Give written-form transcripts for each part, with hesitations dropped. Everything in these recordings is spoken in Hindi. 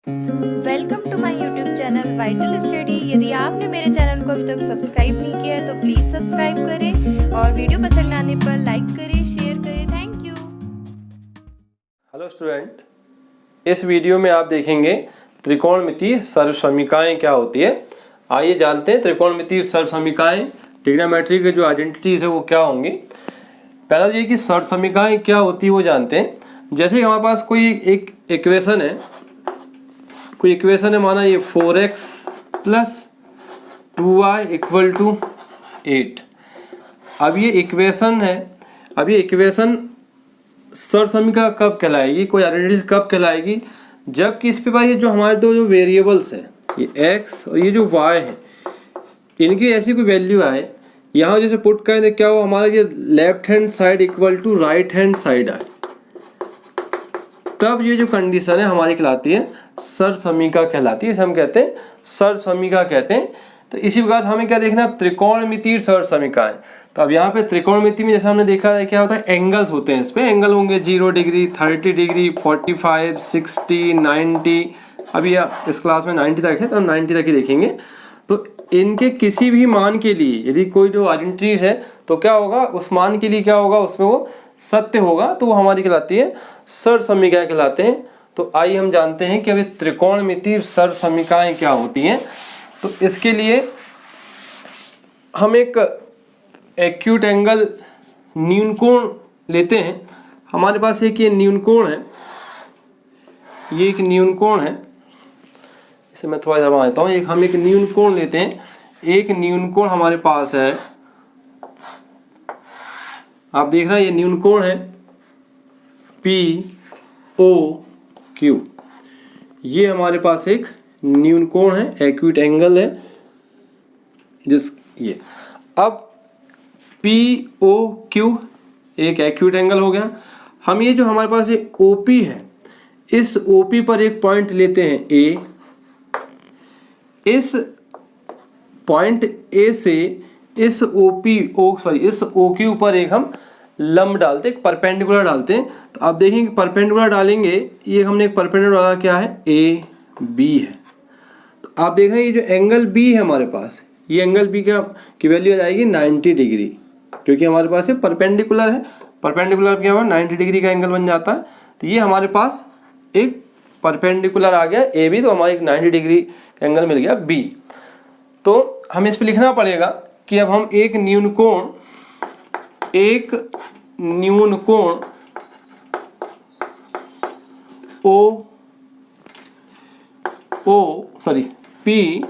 Welcome to my YouTube channel Vital Study. यदि आपने मेरे चैनल को अभी तक सब्सक्राइब नहीं किया है तो प्लीज़ सब्सक्राइब करें और वीडियो पसंद आने पर लाइक करें, शेयर करें। Thank you. हेलो स्टूडेंट, इस वीडियो में आप देखेंगे त्रिकोणमितीय सर्वसमीकाएं क्या होती है। आइए जानते हैं त्रिकोणमितीय सर्वसमीकाएं, ट्रिग्नोमेट्री के जो आइडेंटिटीज है वो क्या होंगी। पहला ये कि सर्वसमीकाएं क्या होती है वो जानते हैं। जैसे हमारे पास कोई एक इक्वेशन है, माना ये 4x + 2y = 8। अब ये इक्वेशन है, अब ये इक्वेशन सर्वसमीका कब कहलाएगी, कोई आइडेंटिटी कब कहलाएगी, जबकि इस पे भाई ये जो हमारे दो जो वेरिएबल्स हैं, ये x और ये जो y है, इनकी ऐसी कोई वैल्यू आए, यहाँ जैसे पुट करें तो क्या हो, हमारा ये left hand side = right hand side आए, तब ये जो कंडीशन है हमारी कहलाती है सर्वसमीका कहलाती है। इसे हम कहते हैं सर्वसमीका कहते हैं। तो इसी प्रकार हमें क्या देखना, त्रिकोणमितीय सर्वसमीकाएं। तो अब यहाँ पे त्रिकोणमिति में जैसे हमने देखा है क्या होता है, एंगल्स होते हैं। इस पे एंगल होंगे 0 डिग्री, 30 डिग्री, 45, 60, 90। अभी इस क्लास में 90 तक है तो हम 90 तक ही देखेंगे। तो इनके किसी भी मान के लिए यदि कोई जो आइडेंटिटीज है तो क्या होगा, उस मान के लिए क्या होगा, उसमें वो सत्य होगा, तो वो हमारी कहलाती है सर्वसमीकाएं कहलाते हैं। तो आइए हम जानते हैं कि अभी त्रिकोणमितीय सर्वसमीकाएं क्या होती हैं। तो इसके लिए हम एक एक्यूट एंगल न्यूनकोण लेते हैं। हमारे पास एक ये न्यूनकोण है, ये एक न्यूनकोण है, इसे मैं थोड़ा दबा देता हूँ। हम एक न्यूनकोण लेते हैं, एक न्यूनकोण हमारे पास है, आप देख रहे हैं ये न्यूनकोण है POQ। ये हमारे पास एक न्यूनकोण है, एक्यूट एंगल है ये। अब POQ एक एक्यूट एंगल हो गया। हम ये जो हमारे पास एक OP है, इस OP पर एक पॉइंट लेते हैं A। इस पॉइंट A से इस OQ पर एक हम लंब डालते हैं, एक परपेंडिकुलर डालते हैं। तो आप देखेंगे परपेंडिकुलर डालेंगे, ये हमने एक परपेंडिकुलर डाला, क्या है, AB है। तो आप देख रहे हैं ये जो एंगल B है हमारे पास, ये एंगल B की वैल्यू आ जाएगी 90 डिग्री, क्योंकि हमारे पास ये परपेंडिकुलर है। परपेंडिकुलर क्या हुआ, 90 डिग्री का एंगल बन जाता है। तो ये हमारे पास एक परपेंडिकुलर आ गया AB, तो हमारे एक 90 डिग्री का एंगल मिल गया B। तो हमें इस पर लिखना पड़ेगा कि अब हम एक न्यूनकोण POQ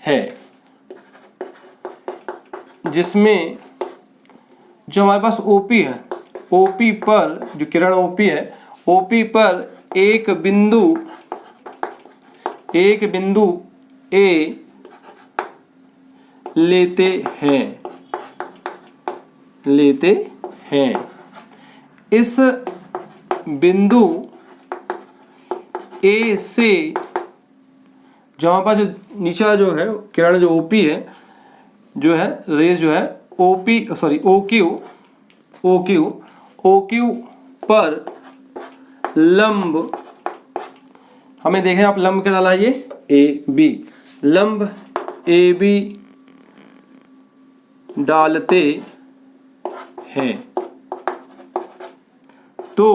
है, जिसमें जो हमारे पास OP है, OP पर जो किरण OP है, OP पर एक बिंदु A लेते हैं। इस बिंदु A से जो हमारे पास जो नीचा जो है किरण जो OP है, जो है रेज जो है OQ पर लंब, हमें देखें आप लंब क्या डाला है, ये AB, लंब AB डालते हैं। तो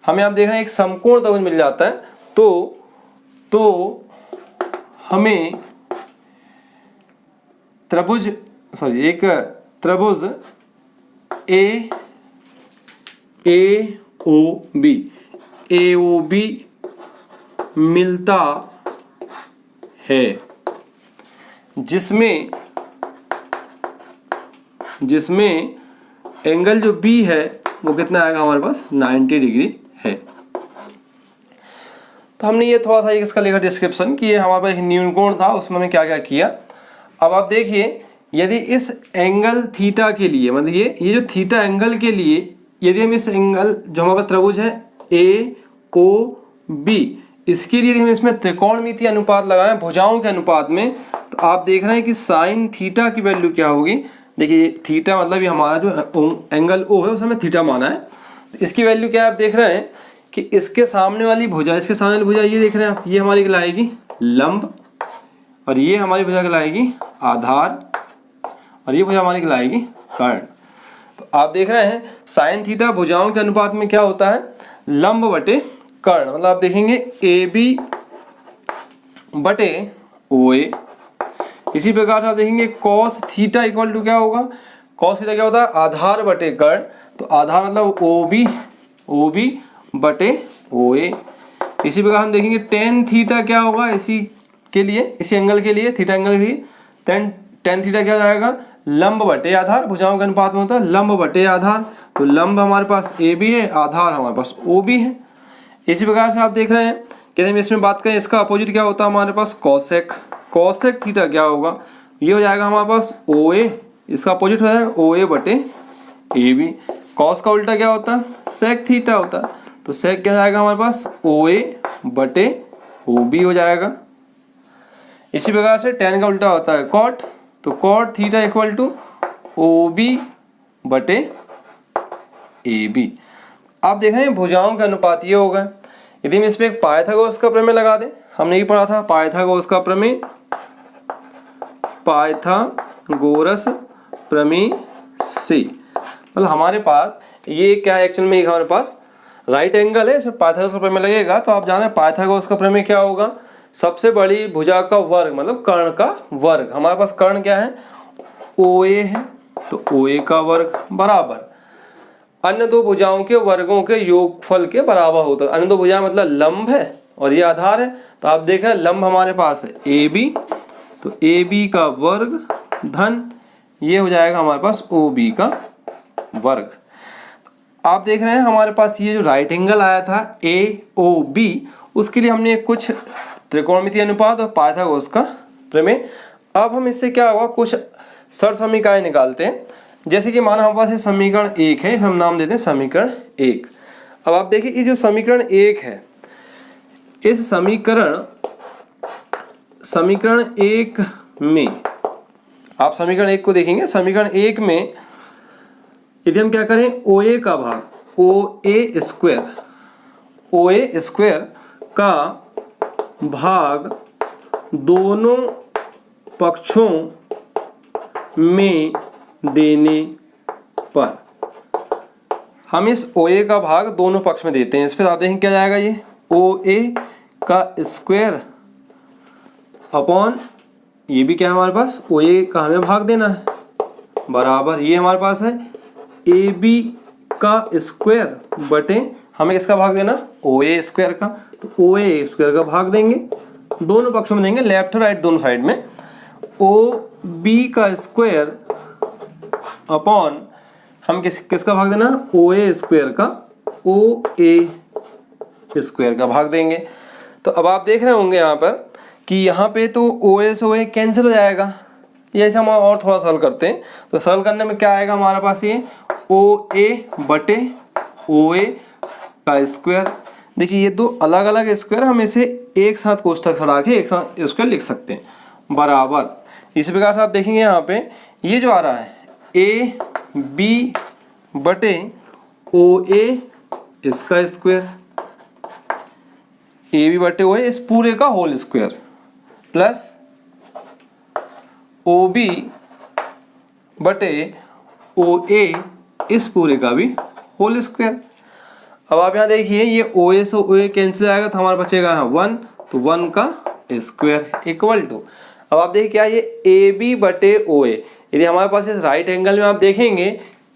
हमें आप देख रहे हैं एक समकोण त्रिभुज मिल जाता है। तो हमें एक त्रिभुज AOB मिलता है, जिसमें एंगल जो B है वो कितना आएगा, हमारे पास 90 डिग्री है। तो हमने ये थोड़ा सा इसका लिखा डिस्क्रिप्शन कि ये हमारे पास न्यूनकोण था, उसमें हमने क्या क्या किया। अब आप देखिए, यदि इस एंगल थीटा के लिए, मतलब ये जो थीटा एंगल के लिए, यदि हम इस एंगल जो हमारे पास त्रिभुज है AOB, इसके लिए हम इसमें त्रिकोणमितीय अनुपात लगाएं भुजाओं के अनुपात में, तो आप देख रहे हैं कि साइन थीटा की वैल्यू क्या होगी। देखिए थीटा मतलब ये हमारा जो एंगल O है उसे हमें थीटा माना है, इसकी वैल्यू क्या है आप देख रहे हैं कि इसके सामने वाली भुजा, इसके सामने वाली भुजा ये देख रहे हैं आप, ये हमारी कहलाएगी लंब और ये हमारी भुजा कहलाएगी आधार और ये भुजा हमारी कहलाएगी कर्ण। तो आप देख रहे हैं साइन थीटा भुजाओं के अनुपात में क्या होता है, लंब बटे कर्ण। मतलब आप देखेंगे ए बी बटे ओ ए। इसी प्रकार से आप देखेंगे कॉस थीटा इक्वल टू क्या होगा, कॉस थीटा क्या होता है, आधार बटे कर्ण। तो आधार मतलब ओ बी बटे ओ ए। इसी प्रकार हम देखेंगे टेन थीटा क्या होगा, इसी के लिए, इसी एंगल के लिए, थीटा एंगल के लिए टेन थीटा क्या जाएगा, लंब बटे आधार। भुजाओं के अनुपात में होता है लंब बटे आधार। तो लंब हमारे पास ए बी है, आधार हमारे पास ओ बी है। इसी प्रकार से आप देख रहे हैं कि हम इसमें बात करें इसका अपोजिट क्या होता है हमारे पास, कॉसेक। कॉसेक थीटा क्या होगा, ये हो जाएगा हमारे पास ओ ए, इसका अपोजिट हो जाएगा ओ ए बटे ए बी। कॉस का उल्टा क्या होता है, सेक थीटा होता है। तो सेक क्या जाएगा हमारे पास, ओ ए बटे ओ बी हो जाएगा। इसी प्रकार से टेन का उल्टा होता है कॉट। तो cot theta equal to O B बटे ए बी। आप देख रहे हैं भुजाओं का अनुपात ये होगा। यदि हम इसमें एक पाइथागोरस का प्रमेय लगा दें, हमने ये पढ़ा था पाइथागोरस का प्रमेय, पाइथागोरस प्रमेय से मतलब हमारे पास ये क्या है, एक्चुअल में एक हमारे पास राइट एंगल है, इसमें पाइथागोरस का प्रमेय लगेगा। तो आप जाने पाइथागोरस का प्रमेय क्या होगा, सबसे बड़ी भुजा का वर्ग मतलब कर्ण का वर्ग। हमारे पास कर्ण क्या है, ओ ए है, तो ओ ए का वर्ग बराबर अन्य दो भुजाओं के वर्गों के योगफल के बराबर होता है। अन्य दो भुजाएं मतलब लंब है और ये आधार है। तो आप देख रहे हैं लंब हमारे पास है ए बी, तो ए बी का वर्ग धन ये हो जाएगा हमारे पास ओ बी का वर्ग। आप देख रहे हैं हमारे पास ये जो राइट एंगल आया था ए ओ बी, उसके लिए हमने कुछ त्रिकोणमितीय अनुपात और पाइथागोरस का प्रमेय। अब हम इससे क्या होगा, कुछ सरल समीकरण निकालते हैं। जैसे कि माना हमारे पास ये समीकरण एक है, हम नाम देते हैं समीकरण एक। अब आप देखिए ये जो समीकरण एक है, इस समीकरण एक में आप समीकरण एक को देखेंगे। समीकरण एक में यदि हम क्या करें, ओ ए का भाग ओ ए स्क्वायर का भाग दोनों पक्षों में देने पर, हम इस ओ ए का भाग दोनों पक्ष में देते हैं। इस पर आप देखें क्या जाएगा, ये ओ ए का स्क्वायर अपॉन ये भी क्या है हमारे पास, ओ ए का हमें भाग देना है बराबर, ये हमारे पास है ए बी का स्क्वायर बटे हमें किसका भाग देना, ओ ए स्क्वायर का। तो ओ ए स्क्वायर का भाग देंगे, दोनों पक्षों में देंगे, लेफ्ट राइट दोनों साइड में। ओ बी का स्क्वायर अपॉन हम किसका भाग देना, ओ ए स्क्वायर का ओ ए स्क्वायर का भाग देंगे। तो अब आप देख रहे होंगे यहाँ पर कि यहाँ पे तो ओ ए से ओ ए कैंसिल हो जाएगा। ये ऐसे हम और थोड़ा सरल करते हैं। तो सरल करने में क्या आएगा हमारे पास, ये ओ ए बटे ओ ए का स्क्वायर। देखिए ये दो अलग अलग स्क्वायर, हम इसे एक साथ कोष्ठक सड़ा के एक साथ स्क्वायर लिख सकते हैं बराबर। इसी प्रकार से आप देखेंगे यहाँ पे ये जो आ रहा है ए बी बटे ओ ए इसका स्क्वायर, ए बी बटे ओ ए इस पूरे का whole square plus O B बटे ओ ए इस पूरे का भी होल स्क्वायर। अब आप यहाँ देखिए ये ओ ए से ओ ए कैंसिल आएगा तो हमारा बचेगा यहाँ 1, तो 1 का स्क्वायर इक्वल टू, अब आप देखिए क्या, ये ए बी बटे ओ ए। यदि हमारे पास इस राइट एंगल में आप देखेंगे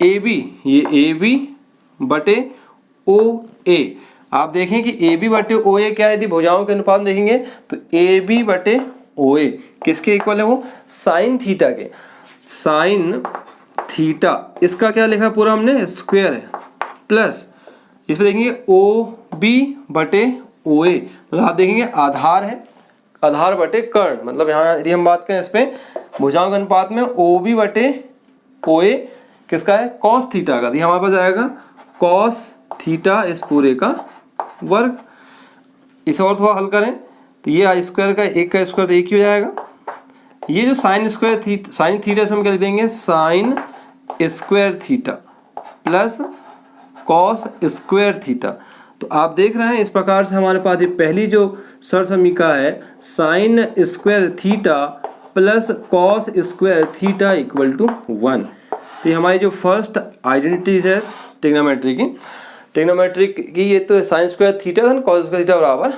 ए बी, ये ए बी बटे ओ ए, आप देखें कि ए बी बटे ओ ए क्या है, यदि भुजाओं के अनुपात देखेंगे तो ए बी बटे ओ ए किसके इक्वल है, वो साइन थीटा के। साइन थीटा इसका क्या लिखा पूरा हमने, स्क्वायर है, प्लस इस पर देखेंगे ओ बी बटे ओ ए, मतलब आप देखेंगे आधार है, आधार बटे कर्ण, मतलब यहाँ यदि हम बात करें इस पर भुजाओं के अनुपात में ओ बी बटे ओ ए किसका है, कॉस थीटा का। हमारे पास आएगा कॉस थीटा इस पूरे का वर्ग। इसे और थोड़ा हल करें तो ये आई स्क्वायर का एक का स्क्वायर तो एक ही हो जाएगा। ये जो साइन स्क्वायर साइन थीटा से हम क्या लिख देंगे, sign square theta plus cos square theta. तो आप देख रहे हैं इस प्रकार से हमारे पास ये पहली जो सर समीका है sine square theta plus cos square theta equal to 1। तो ये हमारी जो फर्स्ट आइडेंटिटीज है ट्रिग्नोमेट्रिक की ये तो साइन स्क्वायर थीटा था, कॉस स्क्वायर थीटा बराबर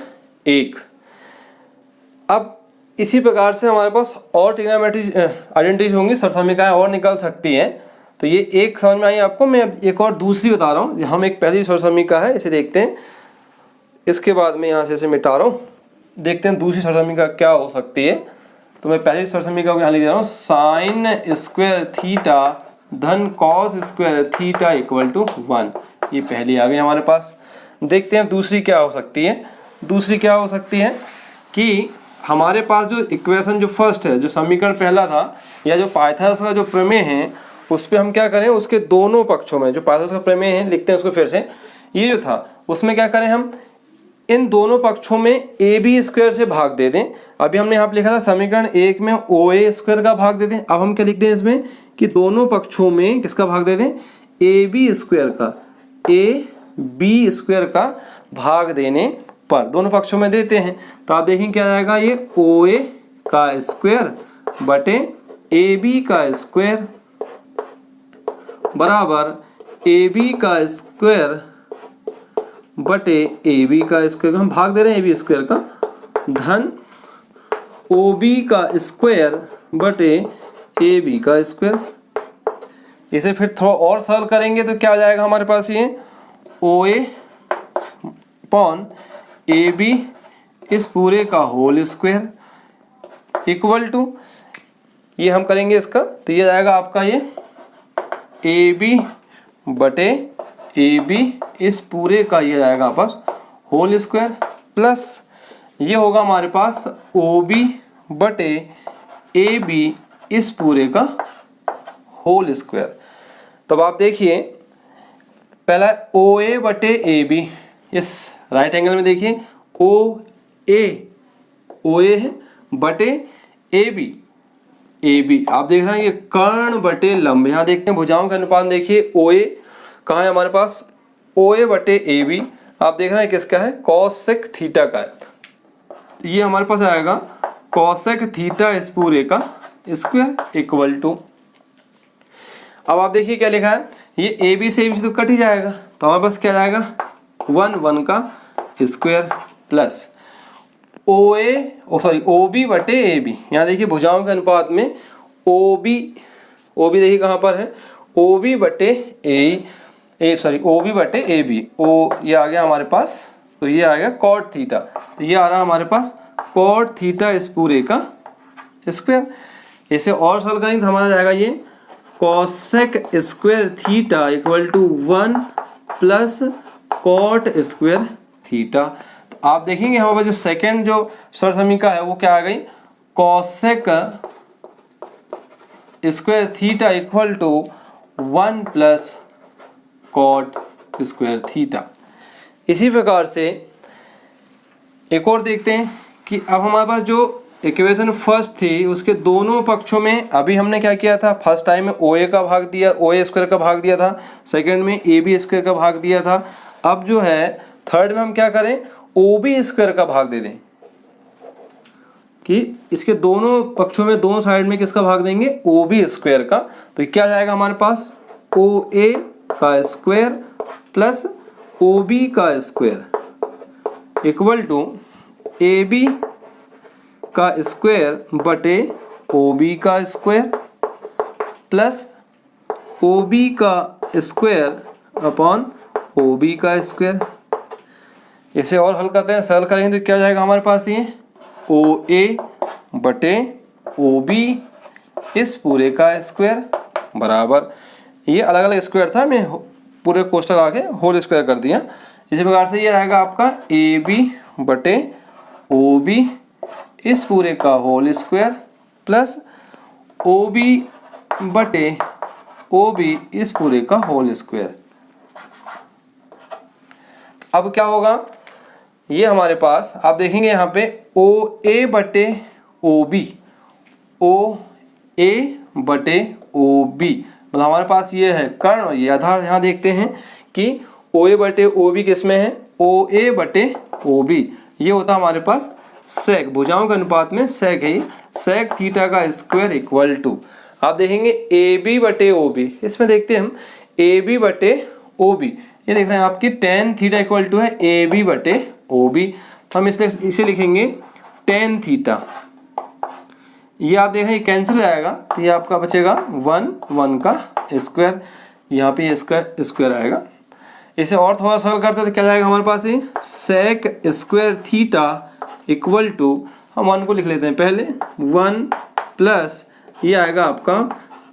1। अब इसी प्रकार से हमारे पास और ट्रिग्नोमेट्रिक आइडेंटिटीज होंगी, सर समीकाएं और निकल सकती हैं। तो ये एक समझ में आई आपको। मैं अब एक और दूसरी बता रहा हूँ। हम एक पहली सर समीका है इसे देखते हैं, इसके बाद में यहाँ से इसे मिटा रहा हूँ, देखते हैं दूसरी सर समीका क्या हो सकती है। तो मैं पहली सर समीका को यहाँ लिख दे रहा हूँ, साइन स्क्वायर थीटा धन cos square theta equal to 1। ये पहली आ गई हमारे पास। देखते हैं दूसरी क्या हो सकती है। दूसरी क्या हो सकती है कि हमारे पास जो इक्वेशन जो फर्स्ट है, जो समीकरण पहला था या जो पाइथागोरस का जो प्रमेय है उस पर हम क्या करें, उसके दोनों पक्षों में जो पाइथागोरस का प्रमेय है लिखते हैं उसको फिर से। ये जो था उसमें क्या करें, हम इन दोनों पक्षों में ए बी स्क्वायर से भाग दे दें। अभी हमने यहाँ पे लिखा था समीकरण 1 में ओ ए स्क्वायर का भाग दे दें। अब हम क्या लिख दें इसमें कि दोनों पक्षों में किसका भाग दे दें, ए बी स्क्वायर का भाग देने पर दोनों पक्षों में देते हैं। तो आप देखें क्या आएगा, ये ओ ए का स्क्वायर बटे ए बी का स्क्वायर बराबर ए बी का स्क्वायर बटे ए बी का स्क्वायर, हम भाग दे रहे हैं ए बी स्क्वायर का, धन ओ बी का स्क्वायर बटे ए बी का स्क्वायर। इसे फिर थोड़ा और सरल करेंगे तो क्या हो जाएगा हमारे पास, ये ओ ए अपॉन ए बी इस पूरे का होल स्क्वायर इक्वल टू, ये हम करेंगे इसका तो ये जाएगा आपका ये ए बी बटे ए बी इस पूरे का ये जाएगा आपस होल स्क्वायर प्लस ये होगा हमारे पास ओ बी बटे ए बी इस पूरे का होल स्क्वायर। तब आप देखिए पहला ओ ए बटे ए बी, इस राइट एंगल में देखिए ओ ए है बटे ए बी आप देख रहे हैं ये कर्ण बटे लंब। यहाँ देखते हैं भुजाओं का अनुपात, देखिए ओ ए कहाँ है हमारे पास, ओ ए बटे ए बी आप देख रहे हैं किसका है, कॉसेक थीटा का है। ये हमारे पास आएगा कॉसेक थीटा इस पूरे का स्क्वायर इक्वल टू, अब आप देखिए क्या लिखा है, ये ए बी से तो कट ही जाएगा तो हमारे पास क्या जाएगा 1 का स्क्वायर प्लस ओ बी बटे ए बी। यहाँ देखिए भुजाओं के अनुपात में ओ बी देखिए कहाँ पर है, ओ बी बटे ए बी, ओ ये आ गया हमारे पास, तो ये आ गया कॉट थीटा, तो ये आ रहा हमारे पास कॉट थीटा इस पूरे का स्क्वायर। इसे और सॉल्व करेंगे तो हमारा जाएगा ये cosec square theta equal to 1 plus cot square theta. तो आप देखेंगे हमारे पास जो सेकेंड जो सर समीका है वो क्या आ गई, cosec square theta equal to 1 plus cot square theta. इसी प्रकार से एक और देखते हैं कि अब हमारे पास जो इक्वेशन फर्स्ट थी उसके दोनों पक्षों में अभी हमने क्या किया था, फर्स्ट टाइम में ओ ए का भाग दिया, ओ ए स्क्वायर का भाग दिया था, सेकंड में ए बी स्क्वायर का भाग दिया था। अब जो है थर्ड में हम क्या करें, ओ बी स्क्वायर का भाग दे दें कि इसके दोनों पक्षों में दोनों साइड में किसका भाग देंगे, ओ बी स्क्वायर का। तो क्या जाएगा हमारे पास ओ ए का स्क्वायर प्लस ओ बी का square equal to A B का स्क्वायर बटे ओ बी का स्क्वायर प्लस ओ बी का स्क्वायर अपॉन ओ बी का स्क्वायर। इसे और हल करते हैं, सरल करेंगे तो क्या जाएगा हमारे पास, ये ओ ए बटे ओ बी इस पूरे का स्क्वायर बराबर, ये अलग अलग स्क्वायर था मैं पूरे कोष्ठक आके होल स्क्वायर कर दिया। इसी प्रकार से ये आएगा आपका ए बी बटे ओ बी इस पूरे का whole square plus O B बटे ओ बी इस पूरे का होल स्क्वायर। अब क्या होगा, ये हमारे पास आप देखेंगे यहाँ पे ओ ए बटे ओ बी, ओ ए बटे ओ बी, मतलब हमारे पास ये है कर्ण और ये आधार। यहाँ देखते हैं कि ओ ए बटे ओ बी किस में है, ओ ए बटे ओ बी, ये होता है हमारे पास सेक, भुजाओं के अनुपात में सेक है, सेक थीटा का स्क्वायर इक्वल टू, आप देखेंगे ए बी बटे ओ बी, इसमें देखते हैं हम ए बी बटे ओ बी, ये देख रहे हैं आपकी टेन थीटा इक्वल टू है ए बी बटे ओ बी, तो हम इसलिए इसे लिखेंगे टेन थीटा, ये आप देखें ये कैंसिल हो जाएगा, तो ये आपका बचेगा 1 का स्क्वायर, यहाँ पे इसका स्क्वायर आएगा। इसे और थोड़ा सरल करते तो क्या जाएगा हमारे पास, ये sec square theta equal to, हम 1 को लिख लेते हैं पहले, 1 प्लस ये आएगा आपका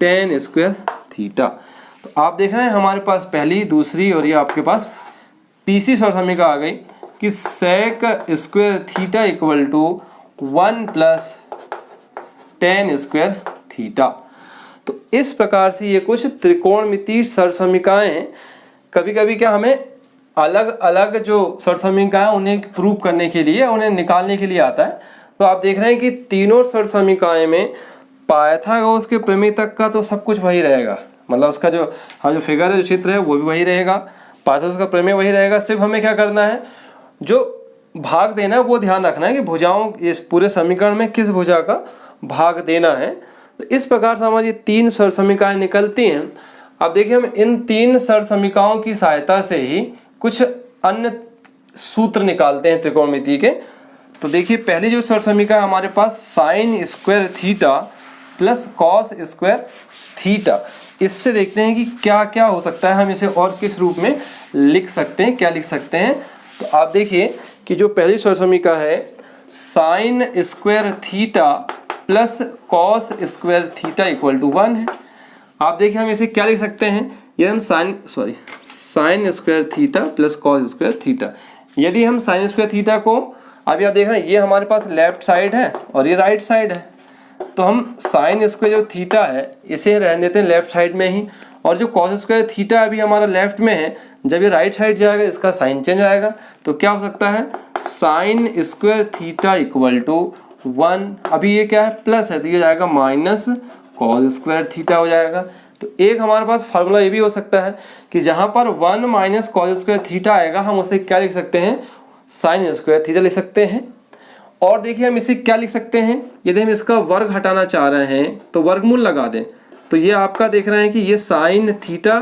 टेन स्क्वायर थीटा। तो आप देख रहे हैं हमारे पास पहली, दूसरी और ये आपके पास तीसरी सरल समीकरण आ गई कि sec square theta equal to 1 plus tan square theta. तो इस प्रकार से ये कुछ त्रिकोणमितीय सरल समीकरण हैं। कभी कभी क्या हमें अलग अलग जो सरल समीकरण उन्हें प्रूव करने के लिए, उन्हें निकालने के लिए आता है। तो आप देख रहे हैं कि तीनों सरल समीकरण में पाइथागोरस के प्रमेय तक का तो सब कुछ वही रहेगा, मतलब उसका जो जो फिगर है, जो चित्र है वो भी वही रहेगा, पाइथागोरस का प्रमेय वही रहेगा। सिर्फ हमें क्या करना है, जो भाग देना है वो ध्यान रखना है कि भुजाओं, इस पूरे समीकरण में किस भुजा का भाग देना है। तो इस प्रकार से हमारी 3 सरल समीकरण निकलती हैं। अब देखिए हम इन 3 सरल समीकरणों की सहायता से ही कुछ अन्य सूत्र निकालते हैं त्रिकोणमिति के। तो देखिए पहली जो सरल समीकरण हमारे पास sine square theta plus cos square theta, इससे देखते हैं कि क्या क्या हो सकता है, हम इसे और किस रूप में लिख सकते हैं, क्या लिख सकते हैं। तो आप देखिए कि जो पहली सरल समीकरण है sine square theta plus cos square theta equal to 1 है। आप देखिए हम इसे क्या लिख सकते हैं, ये हम sign square theta plus cos square theta. यदि हम साइन स्क्वायर थीटा को, अभी आप देख रहे हैं ये हमारे पास लेफ्ट साइड है और ये राइट साइड है, तो हम साइन स्क्वायर जो थीटा है इसे रहने देते हैं लेफ्ट साइड में ही, और जो कॉस स्क्वायर थीटा अभी हमारा लेफ्ट में है, जब ये राइट साइड जाएगा इसका साइन चेंज आएगा। तो क्या हो सकता है, sine square theta equal to 1, अभी ये क्या है प्लस है तो ये जाएगा माइनस कॉस स्क्वायर थीटा हो जाएगा। तो एक हमारे पास फार्मूला ये भी हो सकता है कि जहाँ पर 1 माइनस कॉस स्क्वायर थीटा आएगा हम उसे क्या लिख सकते हैं, साइन स्क्वायर थीटा लिख सकते हैं। और देखिए हम इसे क्या लिख सकते हैं, यदि हम इसका वर्ग हटाना चाह रहे हैं तो वर्गमूल लगा दें, तो ये आपका देख रहे हैं कि ये साइन थीटा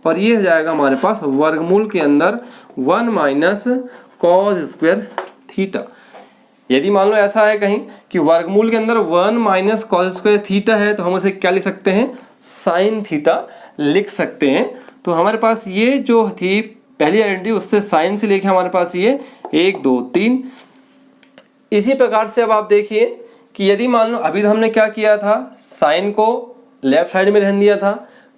और ये हो जाएगा हमारे पास वर्गमूल के अंदर 1 माइनस कॉस स्क्वायर थीटा। यदि मान लो ऐसा है कहीं कि वर्गमूल के अंदर 1 माइनस कॉस स्क्वायर थीटा है, तो हम उसे क्या लिख सकते हैं, साइन थीटा लिख सकते हैं। तो हमारे पास ये जो थी पहली आइडेंटिटी, उससे साइन से लेके हमारे पास ये 1 2 3। इसी प्रकार से अब आप देखिए कि यदि मान लो अभी हमने क्या किया था, साइन को लेफ्ट साइड में रहने दिया था,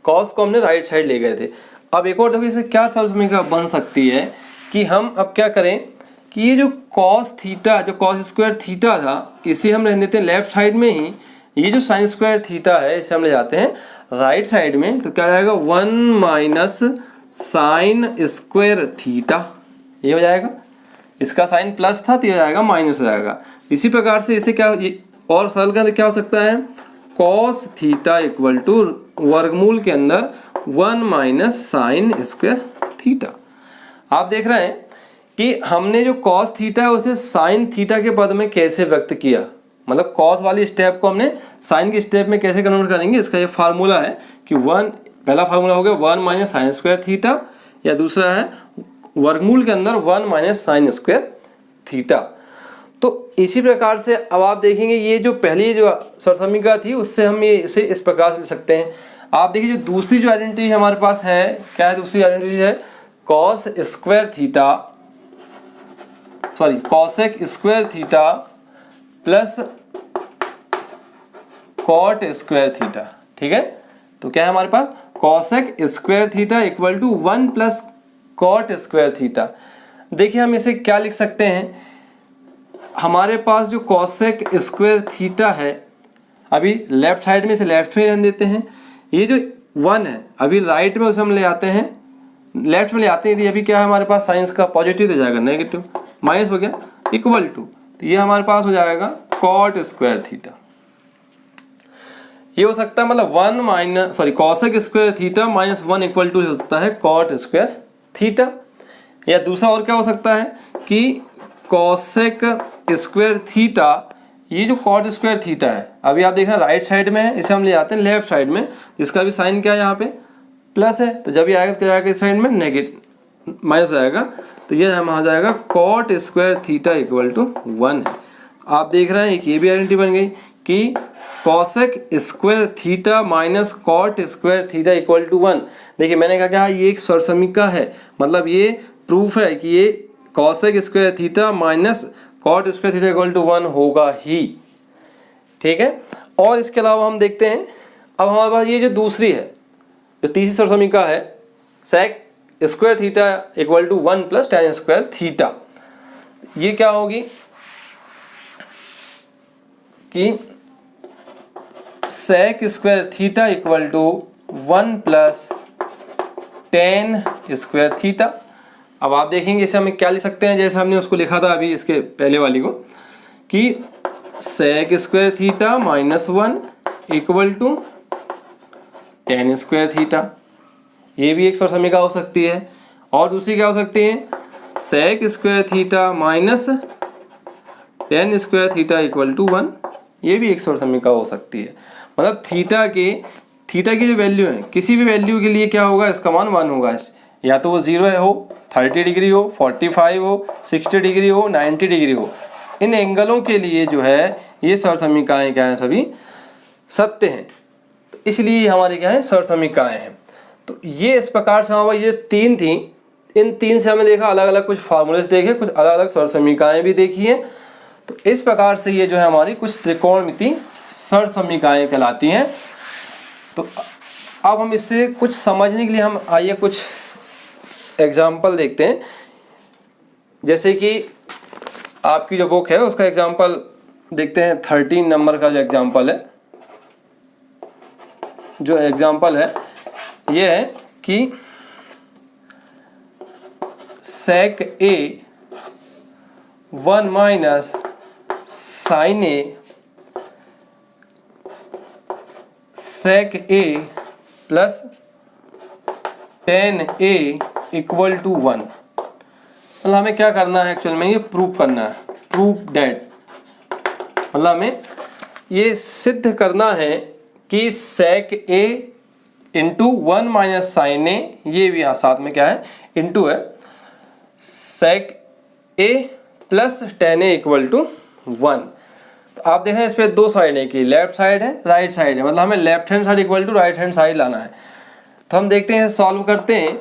कॉस को हमने राइट साइड ले गए थे। अब एक और देखो इसे क्या सरल समीकरण बन सकती है कि हम अब क्या करें कि ये जो कॉस थीटा, जो कॉस स्क्वायर थीटा था, इसे हम रहने देते हैं लेफ्ट साइड में ही, ये जो साइन स्क्वायर थीटा है इसे हम ले जाते हैं राइट साइड में। तो क्या जाएगा 1 माइनस साइन स्क्वायर थीटा, ये हो जाएगा, इसका साइन प्लस था तो ये हो जाएगा माइनस हो जाएगा। इसी प्रकार से इसे क्या और सरल करें तो क्या हो सकता है, कॉस थीटा इक्वल टू वर्गमूल के अंदर 1 माइनस साइन स्क्वायर थीटा। आप देख रहे हैं कि हमने जो कॉस थीटा है उसे साइन थीटा के पद में कैसे व्यक्त किया, मतलब कॉस वाली स्टेप को हमने साइन की स्टेप में कैसे कन्वर्ट करेंगे, इसका ये फार्मूला है कि 1, पहला फार्मूला हो गया 1 माइनस साइन स्क्वायर थीटा, या दूसरा है वर्गमूल के अंदर 1 माइनस साइन स्क्वायर थीटा। तो इसी प्रकार से अब आप देखेंगे ये जो पहली जो सरल समीकरण थी उससे हम ये इसे इस प्रकार से लिख सकते हैं। आप देखिए जो दूसरी जो आइडेंटिटी हमारे पास है, क्या है दूसरी आइडेंटिटी है, cos square theta, sorry cosec square theta plus cot square theta. ठीक है, तो क्या है हमारे पास cosec square theta equal to 1 plus cot square theta. देखिए हम इसे क्या लिख सकते हैं, हमारे पास जो कॉसेक स्क्वायर थीटा है अभी लेफ्ट साइड में इसे लेफ्ट में रहने देते हैं, ये जो 1 है अभी राइट में उसे हम ले आते हैं, लेफ्ट में ले आते हैं, अभी क्या है हमारे पास साइंस का पॉजिटिव हो जाएगा, नेगेटिव माइनस हो गया इक्वल टू, तो ये हमारे पास हो जाएगा कॉट स्क्वायर थीटा। ये हो सकता है मतलब 1 minus cosec square theta minus 1 equal to हो सकता है कॉट स्क्वायर थीटा। या दूसरा और क्या हो सकता है कि कॉसेक स्क्वायर थीटा, ये जो कॉट स्क्वायर थीटा है, अभी आप देखना राइट साइड में है, इसे हम ले जाते हैं लेफ्ट साइड में, इसका भी साइन क्या है यहाँ पे प्लस है, तो जब ये आएगा तो क्या आएगा इस साइड में नेगेटिव माइनस आएगा, तो ये हम आ जाएगा cot square theta equal to 1 है। आप देख रहे हैं एक ये भी आइडेंटिटी बन गई कि cosec square theta minus cot square theta equal to 1। देखिए मैंने कहा कि ये एक स्वरसमीका है, मतलब ये प्रूफ है कि ये cosec square theta minus cot square theta equal to 1 होगा ही, ठीक है। और इसके अलावा हम देखते हैं अब हमारे पास ये जो दूसरी है, जो तीसरी स्वरसमीका है sec square theta equal to 1 plus tan square theta, ये क्या होगी कि sec square theta equal to 1 plus tan square theta. अब आप देखेंगे इसे हम क्या लिख सकते हैं, जैसे हमने उसको लिखा था अभी इसके पहले वाली को कि sec square theta minus 1 equal to tan square theta, ये भी एक स्वरसमीका हो सकती है। और दूसरी क्या हो सकती है, sec square theta minus tan square theta equal to 1, ये भी एक स्वरसमीका हो सकती है। मतलब थीटा की जो वैल्यू है, किसी भी वैल्यू के लिए क्या होगा, इसका मान 1 होगा, या तो वो 0 हो, 30 डिग्री हो, 45 हो, 60 डिग्री हो, 90 डिग्री हो, इन एंगलों के लिए जो है ये स्वरसमीकाएँ क्या हैं, सभी सत्य हैं, इसलिए हमारे क्या है स्वरसमीकाएँ हैं। तो ये इस प्रकार से हमारे ये 3 थी, इन 3 से हमें देखा अलग अलग कुछ फार्मूलेस देखे, कुछ अलग अलग स्वरसमीकाएँ भी देखी हैं। तो इस प्रकार से ये जो है हमारी कुछ त्रिकोणमिति स्वरसमीकाएँ कहलाती हैं। तो अब हम इससे कुछ समझने के लिए हम आइए कुछ एग्जाम्पल देखते हैं। जैसे कि आपकी जो बुक है उसका एग्जाम्पल देखते हैं, 13 नंबर का जो एग्जाम्पल है ये है कि sec A 1 minus sine A sec A plus tan A equal to 1। मतलब हमें क्या करना है एक्चुअल में, ये प्रूव करना है, प्रूव डेट, मतलब हमें ये सिद्ध करना है कि sec A into 1 minus sine A, ये भी यहाँ साथ में क्या है इंटू है, sec A plus tan A equal to 1। तो आप देख रहे हैं इस पर 2 साइड है, कि लेफ्ट साइड है राइट साइड है, मतलब हमें left hand side equal to right hand side लाना है। तो हम देखते हैं सॉल्व करते हैं,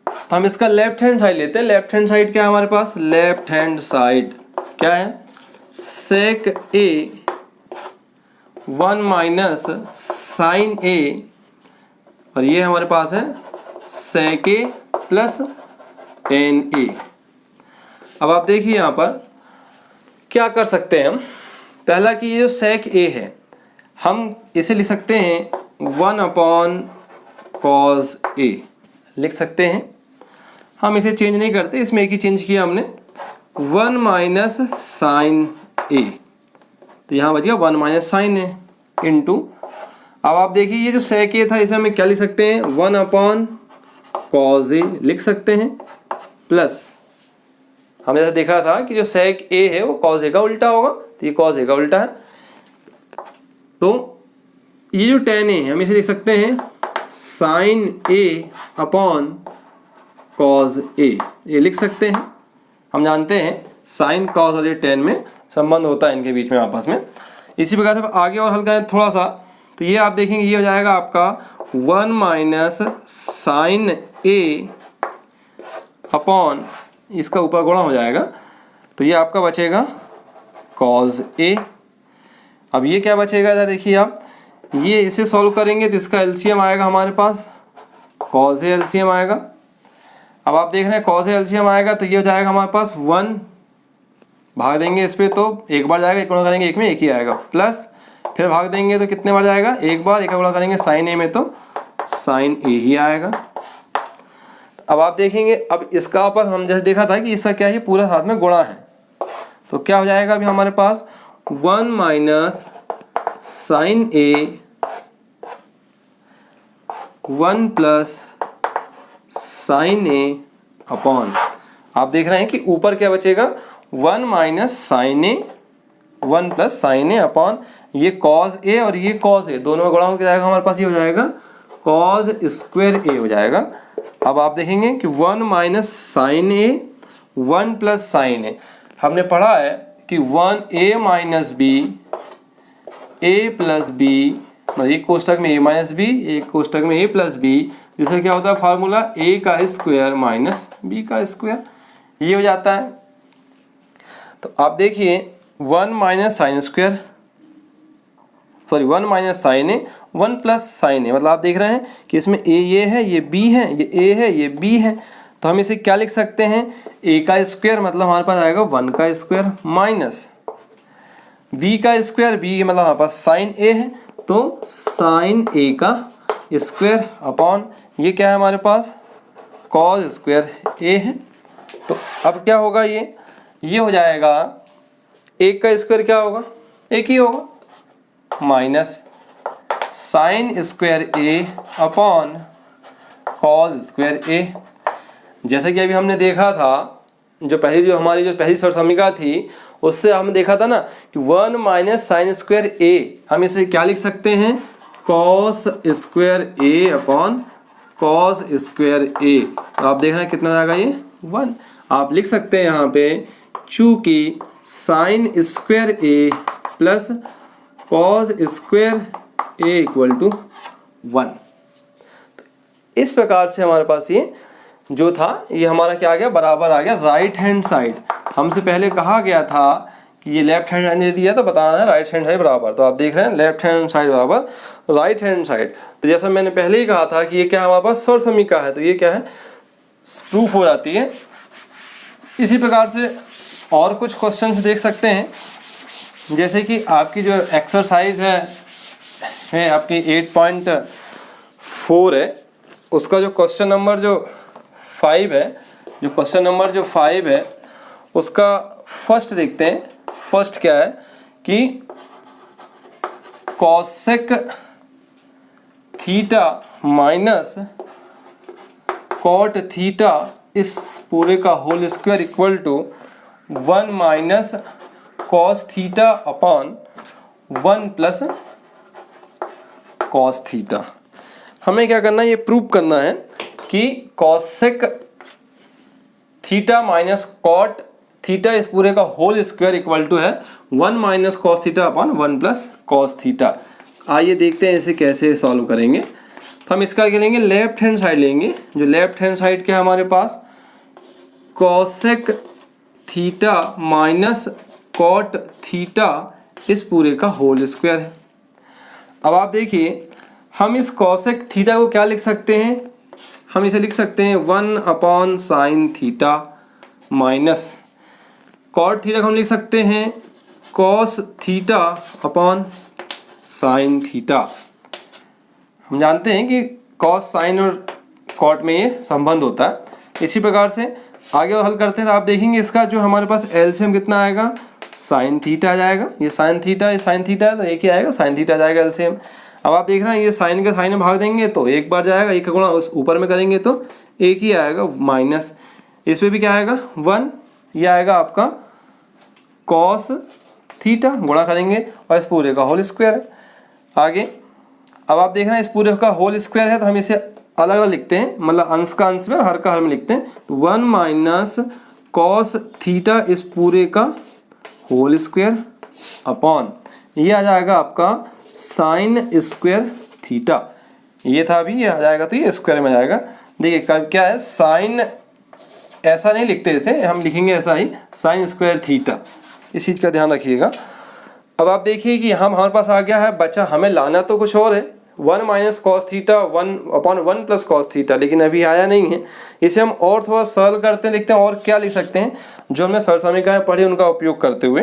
तो हम इसका लेफ्ट हैंड साइड लेते हैं। लेफ्ट हैंड साइड क्या है हमारे पास, लेफ्ट हैंड साइड क्या है, सेक ए 1 माइनस साइन ए, और ये हमारे पास है सेक ए प्लस tan ए। अब आप देखिए यहाँ पर क्या कर सकते हैं हम, पहला कि ये जो सेक ए है हम इसे लिख सकते हैं 1 अपॉन कॉस ए लिख सकते हैं। हम इसे चेंज नहीं करते, इसमें एक ही चेंज किया हमने, 1 माइनस साइन ए, तो यहाँ बच गया 1 माइनस साइन ए इंटू, अब आप देखिए ये जो सेक ए था इसे हमें क्या लिख सकते हैं, 1 अपॉन कॉस ए लिख सकते हैं, प्लस हमने जैसा देखा था कि जो सेक ए है वो कॉस ए का उल्टा होगा, तो ये कॉस ए का उल्टा है। तो ये जो tan ए है हम इसे लिख सकते हैं sign A upon cos A, ये लिख सकते हैं। हम जानते हैं साइन कॉस और ये tan में संबंध होता है इनके बीच में आपस में। इसी प्रकार से आगे और हल्का है थोड़ा सा, तो ये आप देखेंगे ये हो जाएगा आपका 1 माइनस साइन ए अपॉन, इसका ऊपर गुणा हो जाएगा, तो ये आपका बचेगा कॉस ए। अब ये क्या बचेगा इधर देखिए आप, ये इसे सॉल्व करेंगे तो इसका एलसीएम आएगा हमारे पास, कॉस ए एलसीएम आएगा। अब आप देख रहे हैं कॉस ए एलसीएम आएगा तो ये हो जाएगा हमारे पास 1, भाग देंगे इस पर तो एक बार जाएगा, एक गुणा करेंगे एक में एक ही आएगा, प्लस फिर भाग देंगे तो कितने बार जाएगा, एक बार, एक गुणा करेंगे साइन ए में तो साइन ए ही आएगा। अब आप देखेंगे अब इसका आपस हम जैसे देखा था कि इसका क्या है पूरा साथ में गुणा है, तो क्या हो जाएगा अभी हमारे पास 1 minus sine A 1 plus sine A upon, आप देख रहे हैं कि ऊपर क्या बचेगा 1 minus sine A 1 plus sine A upon ये कॉज ए और ये कॉज ए दोनों में गुणा हो जाएगा, हमारे पास ये हो जाएगा कॉज स्क्वायर ए हो जाएगा। अब आप देखेंगे कि 1 minus sine A 1 plus sine ए, हमने पढ़ा है कि 1a माइनस बी ए प्लस बी, मतलब एक कोष्टक में a माइनस बी एक कोष्टक में a प्लस बी, जिससे क्या होता है फार्मूला a का स्क्वायर माइनस b का स्क्वायर, ये हो जाता है। तो आप देखिए 1 minus sine square sorry 1 minus sine A 1 plus sine A, मतलब आप देख रहे हैं कि इसमें a ये है, ये b है, ये a है, ये b है, तो हम इसे क्या लिख सकते हैं a का स्क्वायर मतलब हमारे पास आएगा 1 का स्क्वायर माइनस b का स्क्वायर, b मतलब हमारे पास साइन a है तो साइन a का स्क्वायर अपॉन ये क्या है हमारे पास कॉस स्क्वायर a है। तो अब क्या होगा ये हो जाएगा 1 का स्क्वायर क्या होगा 1 ही होगा minus sine square a upon cos square a। जैसे कि अभी हमने देखा था जो हमारी पहली समीकरण थी उससे हमने देखा था ना कि 1 माइनस साइन स्क्वायर ए, हम इसे क्या लिख सकते हैं कॉस स्क्वायर ए अपॉन कॉस स्क्वायर ए। तो आप देख रहे हैं कितना आएगा ये 1, आप लिख सकते हैं यहाँ पे चूंकि sine square A plus cos square A equal to 1। इस प्रकार से हमारे पास ये जो था ये हमारा क्या आ गया बराबर आ गया राइट हैंड साइड। हमसे पहले कहा गया था कि ये लेफ्ट हैंड साइड दिया तो बताना है राइट हैंड साइड बराबर, तो आप देख रहे हैं लेफ्ट हैंड साइड बराबर राइट हैंड साइड। तो जैसा मैंने पहले ही कहा था कि ये क्या हमारे पास सर्व समीकरण है, तो ये क्या है प्रूफ हो जाती है। इसी प्रकार से और कुछ क्वेश्चन देख सकते हैं, जैसे कि आपकी जो एक्सरसाइज है आपकी 8.4 है, उसका जो क्वेश्चन नंबर जो 5 है, जो क्वेश्चन नंबर जो 5 है उसका फर्स्ट देखते हैं। फर्स्ट क्या है कि cosec theta minus cot theta इस पूरे का whole square equal to 1 minus cos theta upon 1 plus cos theta. हमें क्या करना है ये प्रूव करना है कि cosec theta minus cot theta इस पूरे का होल स्क्वायर इक्वल टू है 1 minus cos theta upon 1 plus cos theta. आइए देखते हैं इसे कैसे सॉल्व करेंगे। तो हम इसका क्या लेंगे लेफ्ट हैंड साइड लेंगे। जो लेफ्ट हैंड साइड क्या है हमारे पास cosec theta minus cot theta इस पूरे का होल स्क्वायर है। अब आप देखिए हम इस कॉसेक थीटा को क्या लिख सकते हैं, हम इसे लिख सकते हैं 1 upon sine theta minus cot theta को हम लिख सकते हैं cos theta upon sine theta. हम जानते हैं कि कॉस साइन और कॉट में ये संबंध होता है। इसी प्रकार से आगे हल करते हैं तो आप देखेंगे इसका जो हमारे पास एलसीएम कितना आएगा साइन थीटा आ जाएगा। ये साइन थीटा है तो एक ही आएगा साइन थीटा आ जाएगा एलसीएम। अब आप देख रहे हैं ये साइन का साइन में भाग देंगे तो एक बार जाएगा, एक का गुणा उस ऊपर में करेंगे तो एक ही आएगा माइनस, इस पे भी क्या आएगा 1, ये आएगा आपका कॉस थीटा गुणा करेंगे और इस पूरे का होल स्क्वायर है। आगे अब आप देख रहे हैं इस पूरे का होल स्क्वायर है तो हम इसे अलग अलग लिखते हैं, मतलब अंश का अंश में और हर का हर में लिखते हैं। तो 1 माइनस कॉस थीटा इस पूरे का होल स्क्वायर अपॉन ये आ जाएगा आपका साइन स्क्वायर थीटा। ये था अभी, ये आ जाएगा तो ये स्क्वायर में आ जाएगा। देखिए कब क्या है साइन ऐसा नहीं लिखते, इसे हम लिखेंगे ऐसा ही साइन स्क्वायर थीटा, इस चीज़ का ध्यान रखिएगा। अब आप देखिए कि हमारे पास आ गया है बचा, हमें लाना तो कुछ और है 1 minus cos theta 1 upon 1 plus cos theta, लेकिन अभी आया नहीं है। इसे हम और थोड़ा सरल करते हैं, देखते हैं और क्या लिख सकते हैं जो हमने सरल समीकरण पढ़ी उनका उपयोग करते हुए।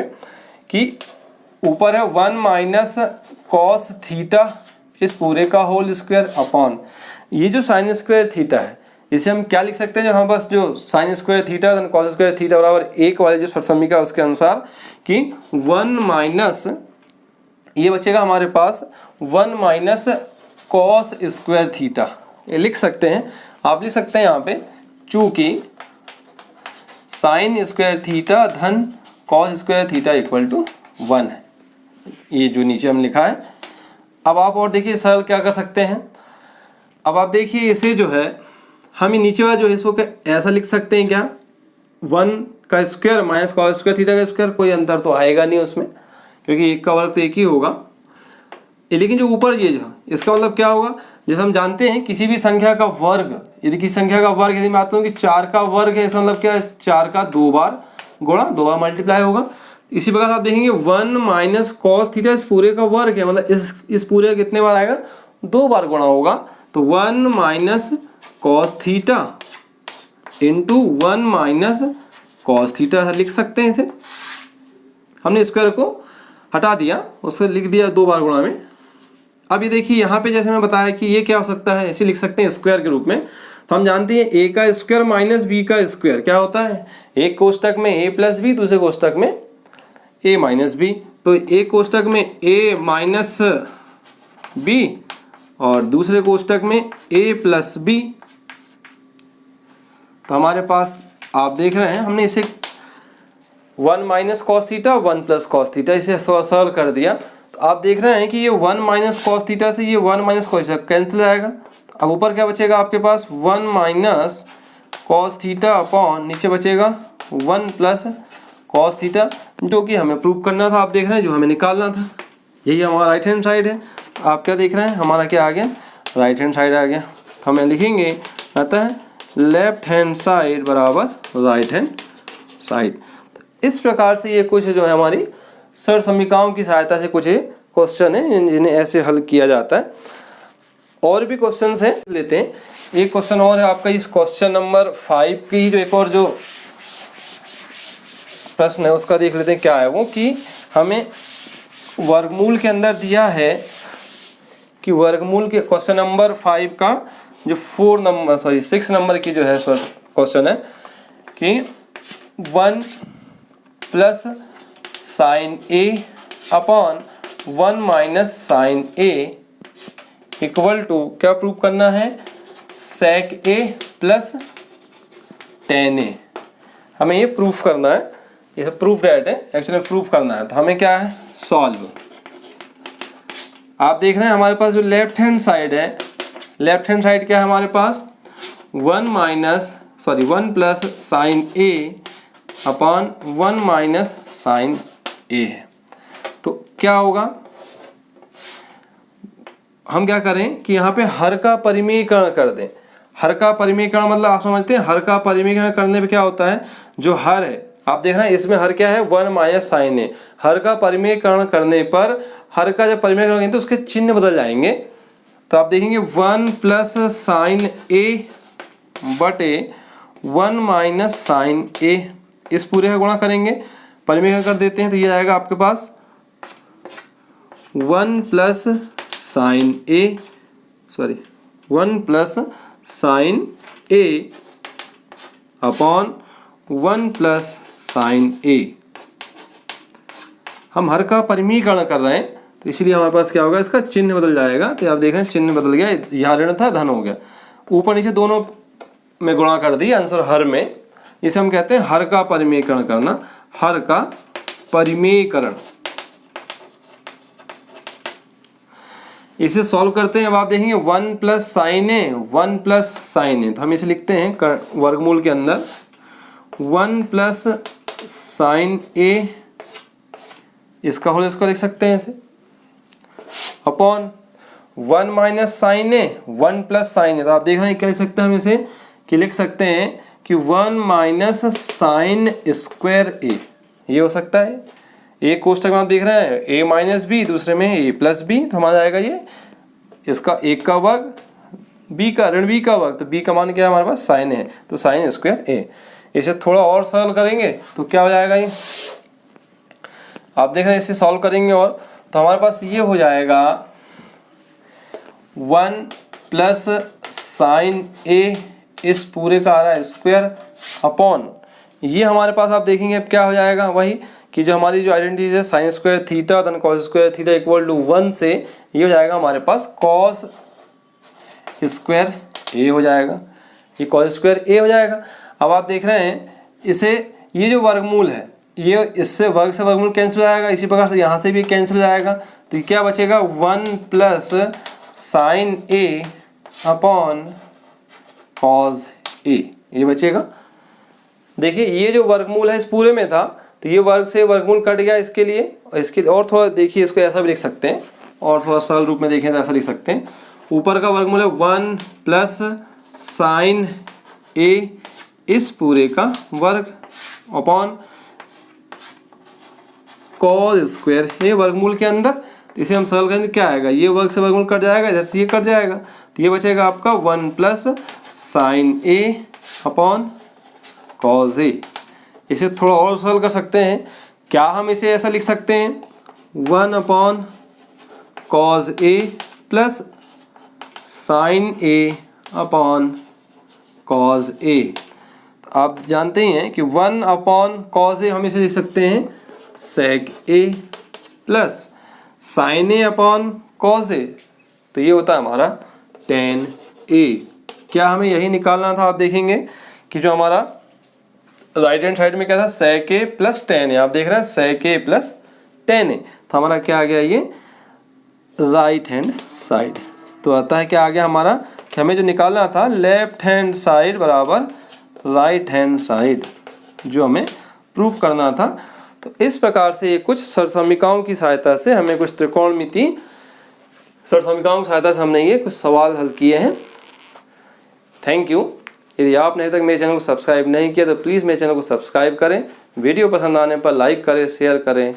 कि ऊपर है 1 माइनस कॉस थीटा इस पूरे का होल स्क्वायर अपॉन ये जो साइन स्क्वायर थीटा है इसे हम क्या लिख सकते हैं, जो हमारे पास जो sign square theta cos square theta बराबर 1 वाले जो समीकरण उसके अनुसार कि 1 माइनस ये बचेगा हमारे पास 1 माइनस कॉस स्क्वायर थीटा, ये लिख सकते हैं। आप लिख सकते हैं यहाँ पे चूँकि साइन स्क्वायर थीटा धन cos square theta equal to 1 है, ये जो नीचे हम लिखा है। अब आप और देखिए सरल क्या कर सकते हैं। अब आप देखिए इसे जो है हम ये नीचे वाला जो है इसको ऐसा लिख सकते हैं क्या, 1 का square minus cos square theta का स्क्वायर, कोई अंतर तो आएगा नहीं उसमें क्योंकि एक का वर्ग तो एक ही होगा। लेकिन जो ऊपर ये जो इसका मतलब क्या होगा, जैसे हम जानते हैं किसी भी संख्या का वर्ग, यदि किसी संख्या का वर्ग यदि मैं आता हूँ कि 4 का वर्ग है, इसका मतलब क्या है 4 का 2 बार गुणा 2 बार मल्टीप्लाई होगा। इसी प्रकार आप देखेंगे 1 माइनस कॉस थीटा इस पूरे का वर्ग है, मतलब इस पूरे का कितने बार आएगा, 2 बार गुणा होगा। तो 1 minus cos theta into 1 minus cos theta लिख सकते हैं इसे। हमने स्क्वायर को हटा दिया, उसको लिख दिया 2 बार गुणा में। अब ये देखिए यहाँ पे जैसे मैं बताया कि ये क्या हो सकता है, ऐसे लिख सकते हैं स्क्वायर के रूप में। तो हम जानते हैं a का स्क्वायर माइनस b का स्क्वायर क्या होता है, एक कोष्टक में a प्लस बी, दूसरे कोष्टक में a माइनस बी। तो एक कोष्टक में a माइनस बी और दूसरे कोष्टक में a प्लस बी। तो हमारे पास आप देख रहे हैं हमने इसे 1 minus cos theta 1 plus cos theta इसे सरल कर दिया। तो आप देख रहे हैं कि ये 1 माइनस कॉस थीटा से ये 1 माइनस कॉस थीटा कैंसिल आएगा। अब ऊपर क्या बचेगा आपके पास, 1 माइनस कॉस थीटा अपॉन नीचे बचेगा 1 प्लस कॉस थीटा, जो कि हमें प्रूव करना था। आप देख रहे हैं जो हमें निकालना था, यही हमारा राइट हैंड साइड है। आप क्या देख रहे हैं, हमारा क्या आ गया, राइट हैंड साइड आ गया। तो हमें लिखेंगे अतः लेफ्ट हैंड साइड बराबर राइट हैंड साइड। इस प्रकार से ये कुछ जो है हमारी सरल समीकरणों की सहायता से कुछ क्वेश्चन है जिन्हें ऐसे हल किया जाता है। और भी क्वेश्चन है लेते हैं। एक क्वेश्चन और है आपका, इस क्वेश्चन नंबर 5 की ही जो एक और जो प्रश्न है उसका देख लेते हैं क्या है वो, कि हमें वर्गमूल के अंदर दिया है कि वर्गमूल के क्वेश्चन नंबर 5 का जो 6 नंबर की जो है क्वेश्चन है कि 1 plus sine A upon 1 minus sine A equal to क्या प्रूव करना है, सेक ए प्लस टेन ए। हमें ये प्रूफ करना है, ये प्रूफ डेट है, एक्चुअली प्रूफ करना है। तो हमें क्या है, सॉल्व। आप देख रहे हैं हमारे पास जो लेफ्ट हैंड साइड है, लेफ्ट हैंड साइड क्या है हमारे पास, 1 plus sine A upon 1 minus sine ए है। तो क्या होगा, हम क्या करें कि यहाँ पे हर का परिमेयीकरण कर दें। हर का परिमेयीकरण मतलब आप समझते हैं, हर का परिमेयीकरण करने पे क्या होता है, जो हर है आप देख रहे हैं इसमें हर क्या है 1 माइनस साइन ए। हर का परिमेयीकरण करने पर हर का जब परिमेयीकरण करेंगे तो उसके चिन्ह बदल जाएंगे। तो आप देखेंगे 1 प्लस साइन ए बटे 1 माइनस साइन ए, इस पूरे का गुणा करेंगे, परिमेयीकरण कर देते हैं तो ये आएगा आपके पास 1 plus sine A upon 1 plus sine ए। हम हर का परिमेयीकरण कर रहे हैं तो इसलिए हमारे पास क्या होगा, इसका चिन्ह बदल जाएगा। तो आप देखें चिन्ह बदल गया, यहाँ ऋण था धन हो गया, ऊपर नीचे दोनों में गुणा कर दी, आंसर हर में। इसे हम कहते हैं हर का परिमेयीकरण करना, हर का परिमेयीकरण। इसे सॉल्व करते हैं। अब आप देखेंगे 1 प्लस साइन ए, तो हम इसे लिखते हैं वर्गमूल के अंदर 1 प्लस साइन ए, इसका होल स्क्वायर लिख सकते हैं इसे, upon 1 minus sine A 1 plus sine ए। तो आप देख रहे हैं क्या लिख सकते हैं हम इसे, कि लिख सकते हैं कि 1 माइनस साइन स्क्वायर ए, ये हो सकता है। एक कोष्टक में आप देख रहे हैं a माइनस बी, दूसरे में a प्लस बी, तो हमारा आएगा ये इसका एक का वर्ग, b का ऋण b का वर्ग, तो b का मान क्या है हमारे पास, साइन है, तो साइन स्क्वायर a। इसे थोड़ा और सरल करेंगे तो क्या हो जाएगा, ये आप देख रहे हैं इसे सॉल्व करेंगे और तो हमारे पास ये हो जाएगा 1 प्लस साइन ए, इस पूरे का आ रहा है स्क्वायर, अपॉन ये हमारे पास आप देखेंगे क्या हो जाएगा, वही कि जो हमारी जो आइडेंटिटी है साइन स्क्वायर थीटा धन cos square theta equal to 1 से ये हो जाएगा हमारे पास कॉस स्क्वायर ए हो जाएगा, ये कॉस स्क्वायर ए हो जाएगा। अब आप देख रहे हैं इसे ये जो वर्गमूल है ये इससे वर्ग से वर्गमूल कैंसिल हो जाएगा, इसी प्रकार से यहाँ से भी कैंसिल हो जाएगा। तो क्या बचेगा 1 plus sine A upon cos ए, ये बचेगा। देखिए ये जो वर्गमूल है इस पूरे में था तो ये वर्ग से वर्गमूल कट गया इसके लिए, और इसके और थोड़ा देखिए इसको ऐसा भी लिख सकते हैं, और थोड़ा सरल रूप में देखें तो ऐसा लिख सकते हैं। ऊपर का वर्गमूल है 1 प्लस साइन ए इस पूरे का वर्ग अपॉन कॉस स्क्वायर ये वर्गमूल के अंदर। तो इसे हम सरल करेंगे क्या आएगा, ये वर्ग से वर्गमूल कट जाएगा, इधर से ये कट जाएगा, तो ये बचेगा आपका 1 plus sine A upon cos A. इसे थोड़ा और सरल कर सकते हैं, क्या हम इसे ऐसा लिख सकते हैं 1 upon cos A plus sine A upon cos A. आप जानते हैं कि 1 अपॉन कॉस ए हम इसे लिख सकते हैं सेक A plus sine A upon cos A, तो ये होता है हमारा टेन ए। क्या हमें यही निकालना था, आप देखेंगे कि जो हमारा राइट हैंड साइड में क्या था सेक ए प्लस टेन ए, आप देख रहे हैं सेक ए प्लस टेन ए, तो हमारा क्या आ गया ये राइट हैंड साइड। तो आता है क्या आ गया हमारा कि हमें जो निकालना था लेफ्ट हैंड साइड बराबर राइट हैंड साइड, जो हमें प्रूफ करना था। तो इस प्रकार से ये कुछ सरसमीकाओं की सहायता से हमें कुछ त्रिकोणमिति सरसमीकाओं की सहायता से हमने ये कुछ सवाल हल किए हैं। Thank you. यदि आपने अभी तक मेरे चैनल को सब्सक्राइब नहीं किया तो प्लीज़ मेरे चैनल को सब्सक्राइब करें, वीडियो पसंद आने पर लाइक करें, शेयर करें।